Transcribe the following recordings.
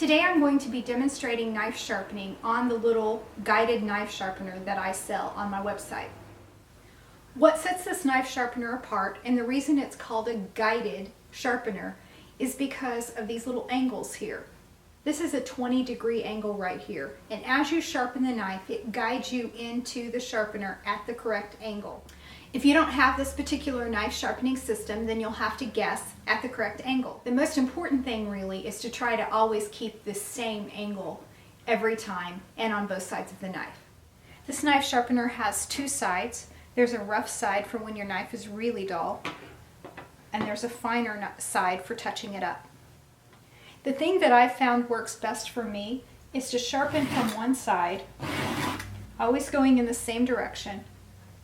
Today I'm going to be demonstrating knife sharpening on the little guided knife sharpener that I sell on my website. What sets this knife sharpener apart, and the reason it's called a guided sharpener, is because of these little angles here. This is a 20-degree angle right here, and as you sharpen the knife, it guides you into the sharpener at the correct angle. If you don't have this particular knife sharpening system, then you'll have to guess at the correct angle. The most important thing really is to try to always keep the same angle every time and on both sides of the knife. This knife sharpener has two sides. There's a rough side for when your knife is really dull, and there's a finer side for touching it up. The thing that I've found works best for me is to sharpen from one side, always going in the same direction,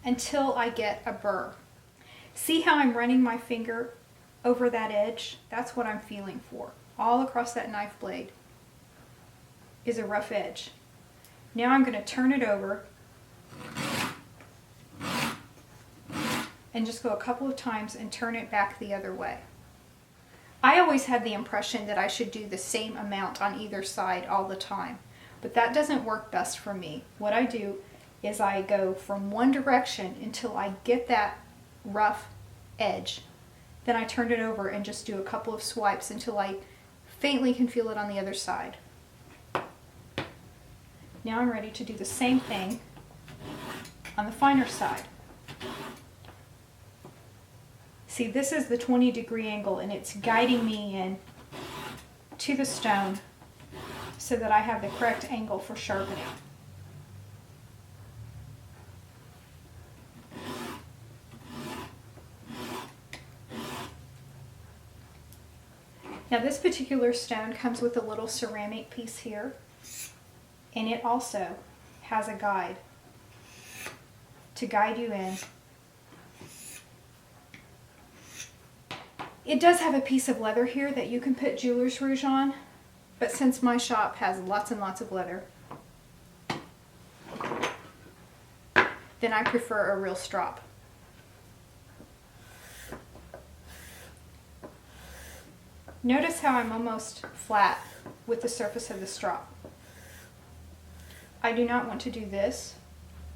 until I get a burr. See how I'm running my finger over that edge? That's what I'm feeling for. All across that knife blade is a rough edge. Now I'm going to turn it over and just go a couple of times and turn it back the other way. I always had the impression that I should do the same amount on either side all the time, but that doesn't work best for me. What I do is I go from one direction until I get that rough edge. Then I turn it over and just do a couple of swipes until I faintly can feel it on the other side. Now I'm ready to do the same thing on the finer side. See, this is the 20-degree angle, and it's guiding me in to the stone so that I have the correct angle for sharpening. Now this particular stone comes with a little ceramic piece here, and it also has a guide to guide you in. It does have a piece of leather here that you can put jeweler's rouge on, but since my shop has lots and lots of leather, then I prefer a real strop. Notice how I'm almost flat with the surface of the strop. I do not want to do this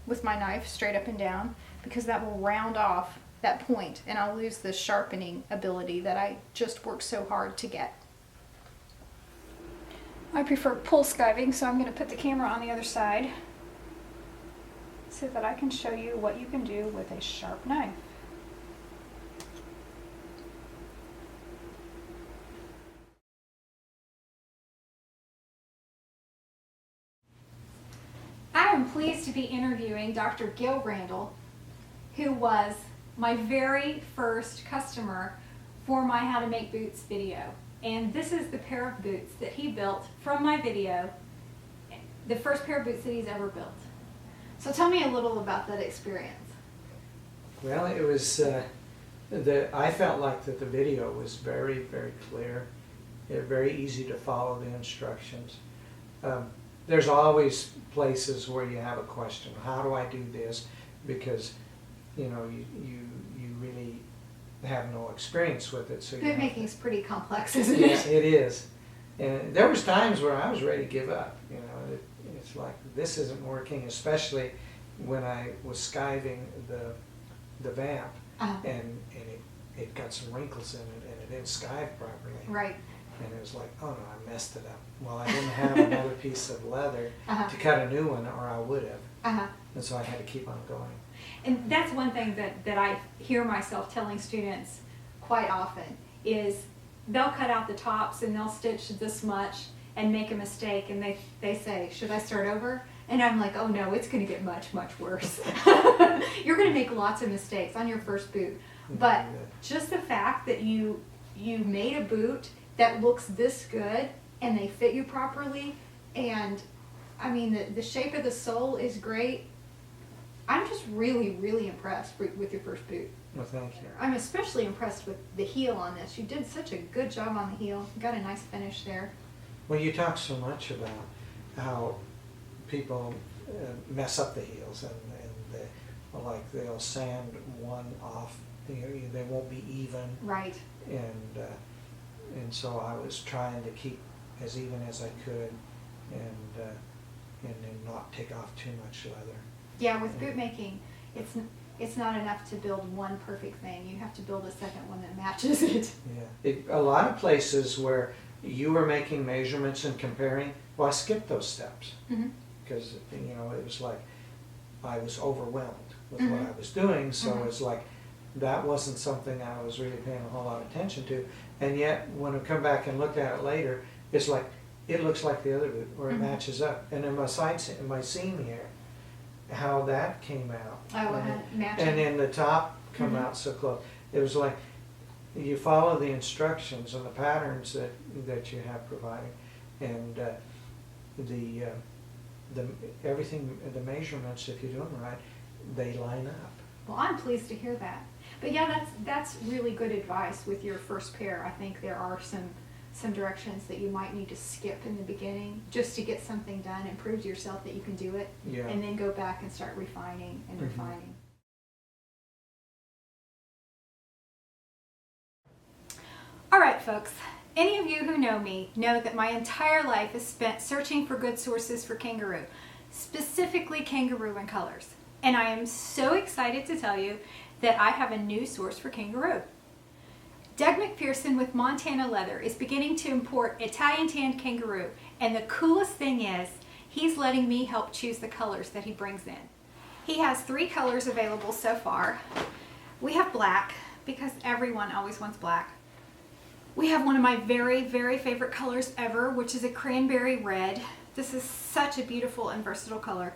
with my knife straight up and down because that will round off that point and I'll lose the sharpening ability that I just worked so hard to get. I prefer pull skiving, so I'm going to put the camera on the other side so that I can show you what you can do with a sharp knife. I am pleased to be interviewing Dr. Gil Randall, who was my very first customer for my How to Make Boots video. And this is the pair of boots that he built from my video, the first pair of boots that he's ever built. So tell me a little about that experience. Well, it was, I felt like that the video was very, very clear, very easy to follow the instructions. There's always places where you have a question. How do I do this? Because you know you really have no experience with it. So boot making is pretty complex, isn't it? Yes, it is. And there was times where I was ready to give up. You know, it's like this isn't working, especially when I was skiving the vamp, and it got some wrinkles in it, and it didn't skive properly. Right. And it was like, oh no, I messed it up. Well, I didn't have another piece of leather to cut a new one, or I would have. And so I had to keep on going. And that's one thing that I hear myself telling students quite often is they'll cut out the tops and they'll stitch this much and make a mistake, and they say, should I start over? And I'm like, oh no, it's going to get much, much worse. You're going to make lots of mistakes on your first boot. But just the fact that you made a boot that looks this good and they fit you properly, and I mean the shape of the sole is great. I'm just really, really impressed with your first boot. Well, thank you. I'm especially impressed with the heel on this. You did such a good job on the heel. You got a nice finish there. Well, you talk so much about how people mess up the heels, and like they'll sand one off. They won't be even. Right. And so I was trying to keep as even as I could, and then not take off too much leather. Yeah, with boot making, it's not enough to build one perfect thing. You have to build a second one that matches it. Yeah, a lot of places where you were making measurements and comparing, well, I skipped those steps because it was like I was overwhelmed with what I was doing, so it's like that wasn't something I was really paying a whole lot of attention to. And yet, when I come back and look at it later, it's like it looks like the other boot, or it matches up. And in my seam here, how that came out, and then the top come out so close. It was like you follow the instructions and the patterns that you have provided, and everything, the measurements, if you do them right, they line up. Well, I'm pleased to hear that. But yeah, that's really good advice with your first pair. I think there are some directions that you might need to skip in the beginning just to get something done and prove to yourself that you can do it, and then go back and start refining and refining. All right, folks. Any of you who know me know that my entire life is spent searching for good sources for Kangaroo, specifically Kangaroo in colors. And I am so excited to tell you that I have a new source for Kangaroo. Doug McPherson with Montana Leather is beginning to import Italian tanned Kangaroo, and the coolest thing is he's letting me help choose the colors that he brings in. He has 3 colors available so far. We have black, because everyone always wants black. We have one of my very, very favorite colors ever, which is a cranberry red. This is such a beautiful and versatile color.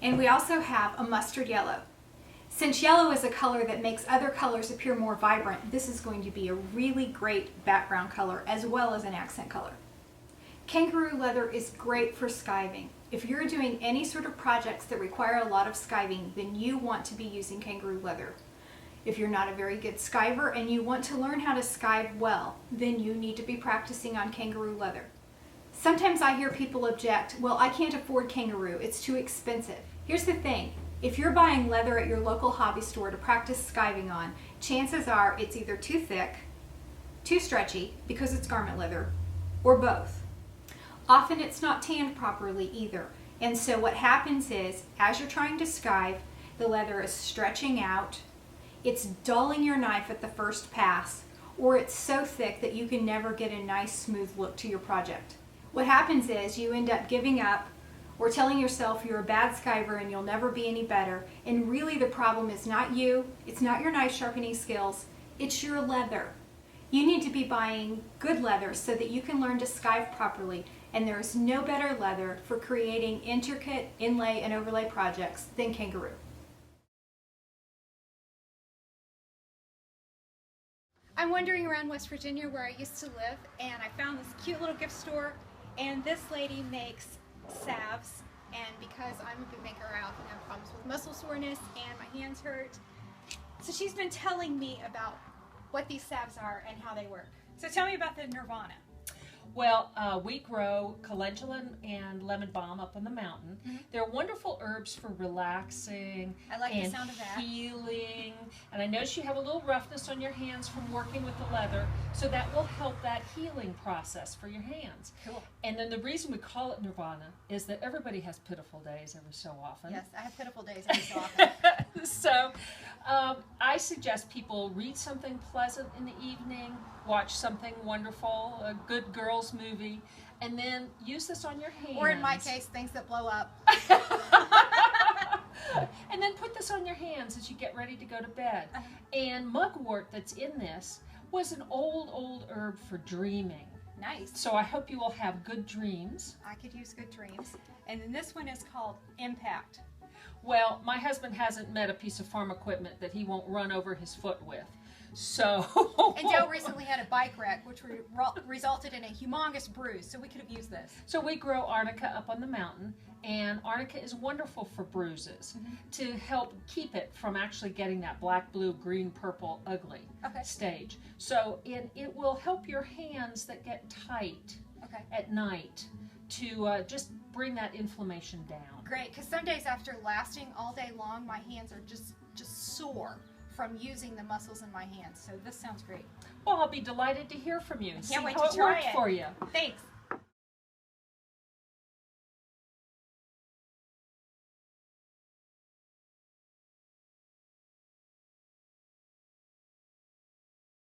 And we also have a mustard yellow. Since yellow is a color that makes other colors appear more vibrant, this is going to be a really great background color as well as an accent color. Kangaroo leather is great for skiving. If you're doing any sort of projects that require a lot of skiving, then you want to be using Kangaroo leather. If you're not a very good skiver and you want to learn how to skive well, then you need to be practicing on Kangaroo leather. Sometimes I hear people object, well, I can't afford Kangaroo, it's too expensive. Here's the thing, if you're buying leather at your local hobby store to practice skiving on, chances are it's either too thick, too stretchy, because it's garment leather, or both. Often it's not tanned properly either, and so what happens is, as you're trying to skive, the leather is stretching out, it's dulling your knife at the first pass, or it's so thick that you can never get a nice smooth look to your project. What happens is you end up giving up or telling yourself you're a bad skiver and you'll never be any better, and really the problem is not you, it's not your knife sharpening skills, it's your leather. You need to be buying good leather so that you can learn to skive properly, and there is no better leather for creating intricate inlay and overlay projects than Kangaroo. I'm wandering around West Virginia where I used to live, and I found this cute little gift store, and this lady makes salves, and because I'm a boot maker, I often have problems with muscle soreness and my hands hurt. So she's been telling me about what these salves are and how they work. So tell me about the Nirvana. Well, we grow calendula and lemon balm up on the mountain. They're wonderful herbs for relaxing I like the and sound of that. healing. And I notice you have a little roughness on your hands from working with the leather, so that will help that healing process for your hands. Cool. And then the reason we call it Nirvana is that everybody has pitiful days every so often. Yes, I have pitiful days every so often. So I suggest people read something pleasant in the evening, watch something wonderful, a good girls movie, and then use this on your hands. Or in my case, things that blow up. And then put this on your hands as you get ready to go to bed. And mugwort that's in this was an old herb for dreaming. Nice. So I hope you will have good dreams. I could use good dreams. And then this one is called Impact. Well, my husband hasn't met a piece of farm equipment that he won't run over his foot with. So. And Joe recently had a bike wreck, which resulted in a humongous bruise, so we could have used this. So we grow arnica up on the mountain, and arnica is wonderful for bruises to help keep it from actually getting that black, blue, green, purple, ugly stage. So it will help your hands that get tight at night to just bring that inflammation down. Great, because some days after lasting all day long, my hands are just sore from using the muscles in my hands. So this sounds great. Well, I'll be delighted to hear from you and see Can't wait how to it try worked it. for you. Thanks.